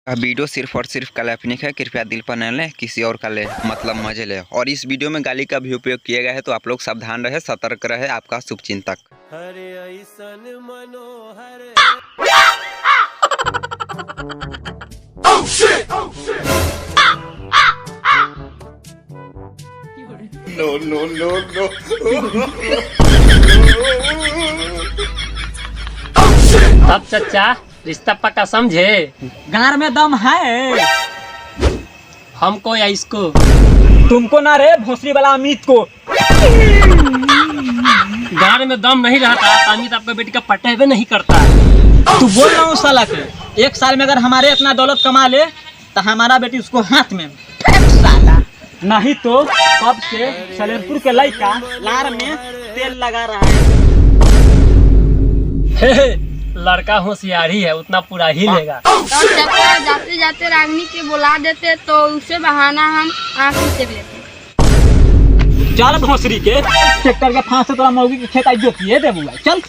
Video सिर्फ और सिर्फ काल्पनिक है, कृपया दिल पर न लें, किसी और का ले मतलब मजे ले। और इस वीडियो में गाली का भी उपयोग किया गया है, तो आप लोग सावधान रहे, सतर्क रहे। आपका शुभचिंतक। No, no, no, no. तब चचा रिश्ता पक्का समझे। गार में दम है। हमको या इसको? तुमको ना रे भोसड़ी वाला अमित को। गार में दम नहीं रहता तो अमित आपका बेटी का पटेबे नहीं करता। तू बोल रहा हूँ साला के 1 साल में अगर हमारे इतना दौलत कमा ले तो हमारा बेटी उसको हाथ में साला नहीं तो कब से सलेमपुर के लड़का लार में तेल लगा रहा है। लड़का होशियार ही है, उतना पूरा ही लेगा। चाचा जाते जाते रागनी के बुला देते तो उसे बहाना हम आँख में सेक लेते। चल भोसड़ी के ट्रैक्टर के फांस से तोरा मौगी के खेत आई जोतिए दे बुआ चल।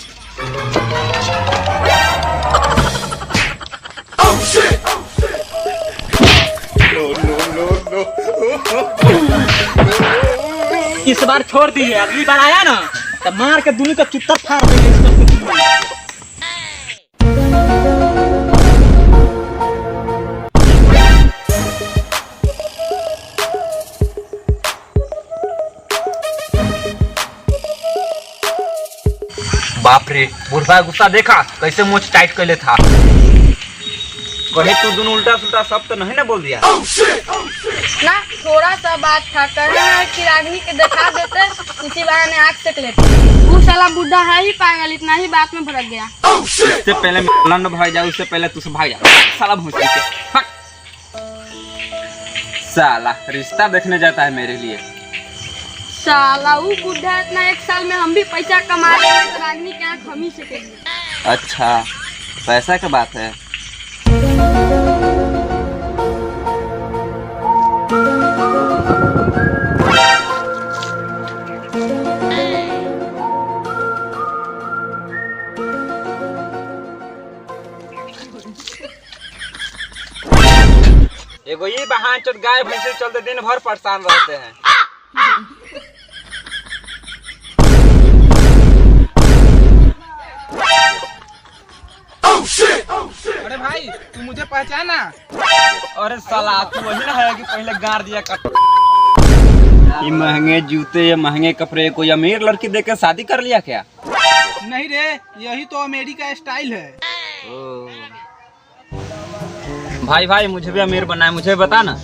इस बार छोड़ दिए, अगली बार आया ना तो मार के दोनों का चुत्तर फाड़ देंगे। बाप रे, बुढ़वा गुस्सा देखा कैसे मुंह टाइट कर ले था। कहे तो दोनों उल्टा सुल्टा सब तो नहीं ना बोल दिया ना थोड़ा सा बात था, कहना कि रागनी के दिखा देते, उसी बहाने आँख सेक लेते। वो साला बुढ़ा है ही पागल, इतना ही बात में भड़क गया। इससे पहले लंड भाग जाओ, उससे पहले तू भाग जा साला भूसी के। साला रिश्ता देखने जाता है मेरे लिए। साला वो बुढ़ा इतना 1 साल में हम भी पैसा कमा लेंगे तो रागनी के आँख हम ही सेकेंगे। अच्छा पैसा का बात है। एगो ये बहान चोट गाय भैंसे चलते दिन भर परेशान रहते हैं। अरे भाई तू मुझे पहचाना? अरे साला तू वही ना है कि पहले गार दिया कर। ये महंगे जूते या महंगे कपड़े कोई अमीर लड़की देख के शादी कर लिया क्या? नहीं रे, यही तो अमेरिका स्टाइल है। भाई भाई मुझे भी अमीर बनना है, मुझे बता ना।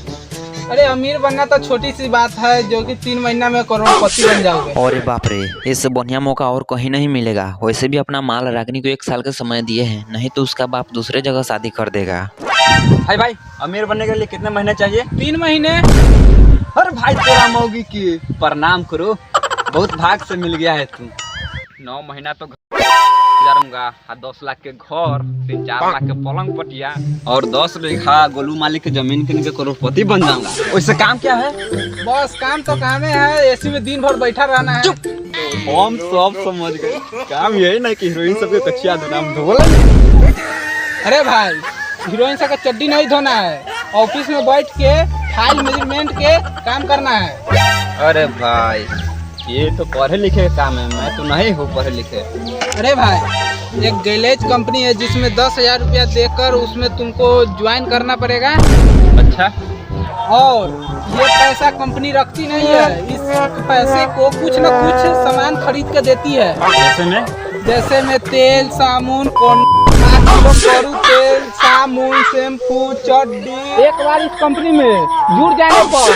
अरे अमीर बनना तो छोटी सी बात है, जो कि 3 महीना में करोड़पति बन जाओगे। अरे बाप रे, इससे बढ़िया मौका और कहीं नहीं मिलेगा। वैसे भी अपना माल रागनी को 1 साल का समय दिए हैं, नहीं तो उसका बाप दूसरे जगह शादी कर देगा। भाई भाई अमीर बनने के लिए कितने महीने चाहिए? 3 महीने। अरे भाई तेरा मौगी की प्रणाम करो, बहुत भाग से मिल गया है तू। 9 महीना तो जाऊंगा, 10 लाख के घर, 3-4 लाख के पलंग पटिया और 10 बीघा गोलू मालिक की जमीन किन के करोड़पति बन जाऊंगा। वैसे काम क्या है? बस काम तो काम है, एसी में दिन भर बैठा रहना है। हम सब समझ गए, काम यही ना कि हीरोइन सबके कच्चिया नाम धोले। अरे भाई हीरोइन सा का चड्डी नहीं धोना है, ऑफिस में बैठ के फाइल मेजरमेंट के काम करना है। अरे भाई ये तो पढ़े लिखे का काम है, मैं तो नहीं हूँ पढ़े लिखे। अरे भाई एक गैलेज कंपनी है जिसमें 10,000 रुपया देकर उसमें तुमको ज्वाइन करना पड़ेगा। अच्छा। और ये पैसा कंपनी रखती नहीं है, इस पैसे को कुछ न कुछ सामान खरीद के देती है। जैसे में तेल, साबुन, 5 किलो करू तेल, साबुन, शैम्पू, चड्डी। एक बार इस कंपनी में जुड़ जाने पर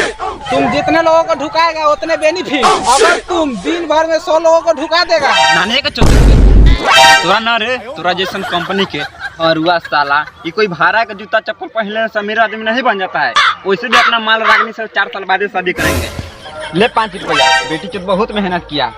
तुम जितने लोगों को ढुकाएगा उतने बेनिफिट। अगर तुम दिन भर में 100 लोगों को ढुका देगा नाने का तोरा ना रे, तोरा जैसन कंपनी के और हुआ साला ये कोई भाड़ा का जूता चप्पल पहले से अमीर आदमी नहीं बन जाता है। वैसे भी अपना माल रागनी से 4 साल बाद शादी करेंगे। ले 5 रुपया, बेटी चोट बहुत मेहनत किया।